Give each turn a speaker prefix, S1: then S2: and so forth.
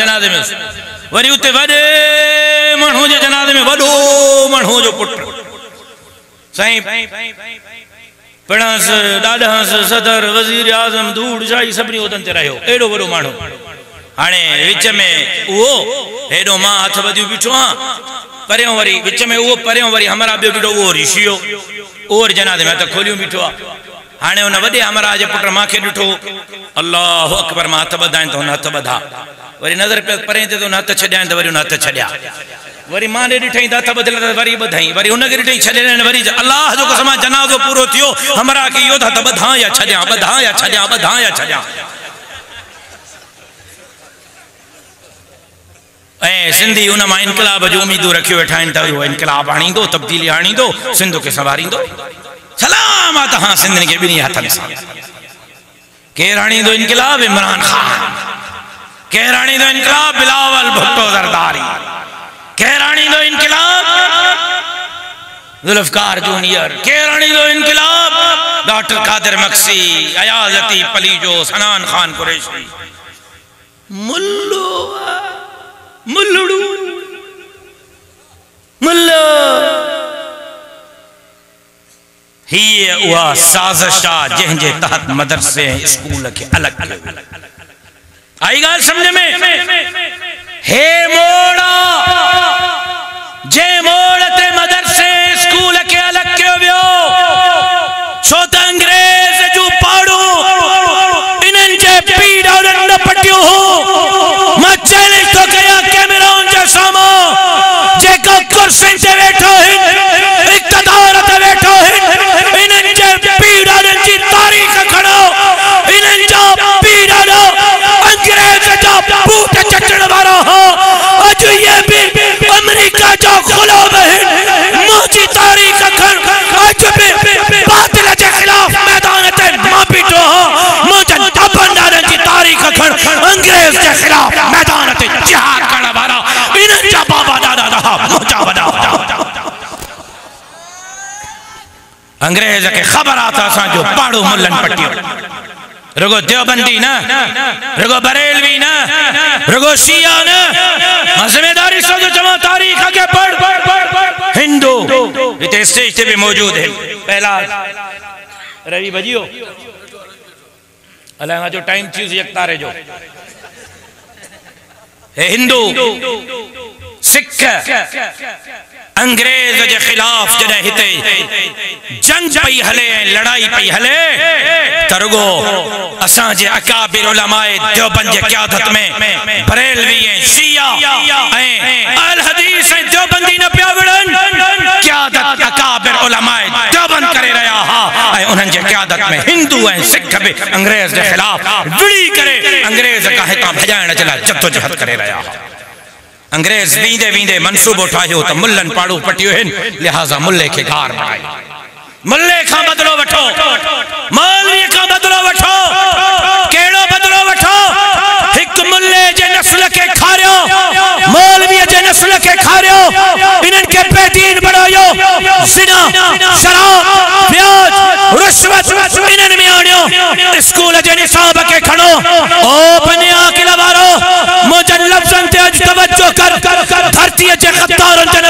S1: जनाज़े में वरी उते वडे मानू जे जनाज़े में वडो मानू जो पुट साईं पिणस ॾाॾास सदर वज़ीर आज़म धूड़ शाही सभिनी उदन ते रहियो एॾो वॾो माण्हू हाणे विच में उहो हेॾो मां हथ वधियो बीठो आहियां परियों वरी विच में उहो परियों वरी हमरा ॿियो बीठो उहो ऋषियो उहो जनाज़े में हथ खोलियूं बीठो आहे हाणे उन वॾे हमरा जे पुट मांखे ॾिठो अल्लाहु अकबर मां हथ ॿधाइनि त हुन हथ ॿधा वरी नज़र परे ते हुन हथ छॾिया त वरी हुन हथ छॾिया वरी मां ॾे ॾिठई त हथ ॿधल त वरी ॿधाई वरी हुनखे ॾिठई छॾे वरी अल्लाह जो कसम जनाज़ो पूरो थियो हमरा के इहो हथ ॿधां या छॾियां ॿधां या छॾियां ॿधां या छॾियां ऐं सिंधी उन मां इनकलाब जो उम्मीदूं रखियो वेठा आहिनि त उहो इनकलाब आणींदो तब्दीली आणींदो सिंध खे संवारींदो सलामत हाँ सिंध के बिनी हथन सां केर आणींदो इनकलाब इमरान खान केर आणींदो इनकलाब बिलावल भुट्टो ज़रदारी केर आणींदो इनकलाब जुल्फ़कार जूनियर केर आणींदो इनकलाब डॉक्टर कादिर मक्सी अयाज़ लतीफ़ पलीजो सनान खान कुरैशी मुल्लो मुल्लड़ू मुल्लो ही उहा साज़िश आहे जंहिंजे तहत मदरसे स्कूल के अलग आई गाल समझ में हे मोड़ा जे मोड़ ते मदरसे स्कूल के अलग कयो वियो छो त अंग्रेज जो पाड़ो इन्हनि जे पीड़ और न पटियो हो मां चैलेंज तो कया कैमरून जे साम्हूं जेका कुर्सी ते वेठो है इक़्तिदार ते वेठो है इन्हनि जे पीड़नि जी तारीख़ खणो इन्हनि जो पीड़ो अंग्रेज जो बूट चटण वारो हो अज ये भी अमेरिका जो गुलाम है मुझी तारीख़ खण अज भी बातिल के खिलाफ मैदान ते मां बीठो हो मुझे दबंदारन की तारीख़ खण अंग्रेज के खिलाफ मैदान ते जिहाद करण वारा इन्हनि जा बाबा दादा रहा मुझा वडा अंग्रेज के खबर आता असांजो पाड़ो मुल्लन पटियो रगो देवबंदी ना रगो बरेलवी ना रगो शिया ना जिम्मेदारी से जो जमा तारीख के पढ़ हिंदू इतने स्टेज पे भी मौजूद है पहला रवि बजियो अल्लाह जो टाइम चीज यकतारे जो हिंदू सिख अंग्रेज के खिलाफ जॾहिं हिते जंग पई हले लड़ाई पई हले तरगो असांजे अकाबिर उलमाए देवबंद जे क़यादत में बरेलवी ऐं शिया ऐं अहल हदीस ऐं देवबंदी न पिया विड़न क़यादत अकाबिर उलमाए देवबंद करे रहिया हा ऐं उन्हनि जे क़यादत में हिंदू ऐं सिख बि अंग्रेज जे खिलाफ विड़ी करे अंग्रेज खां हितां भॼाइण जे लाइ जद्दोजहद करे रहिया हा अंग्रेज वींदे वींदे मनसूबो ठाहियो त मुल्लन पाड़ू पटियो आहिनि लिहाज़ा मुल्ले खे गार पाए मुल्ले खां बदिलो वठो मौलवी खां बदिलो वठो कहिड़ो बदिलो वठो हिकु मुल्ले जे नस्ल खे खारियो मौलवी जे नस्ल खे खारियो इन्हनि खे बेदीन बणायो ज़िना शराब ब्याज रिश्वत इन्हनि में आणियो स्कूल जे निसाब खे खणो ओ बनिया किला वारो मुझे लफ्ज़न ते अज तवज्जो कर धरती जे ख़तारन जे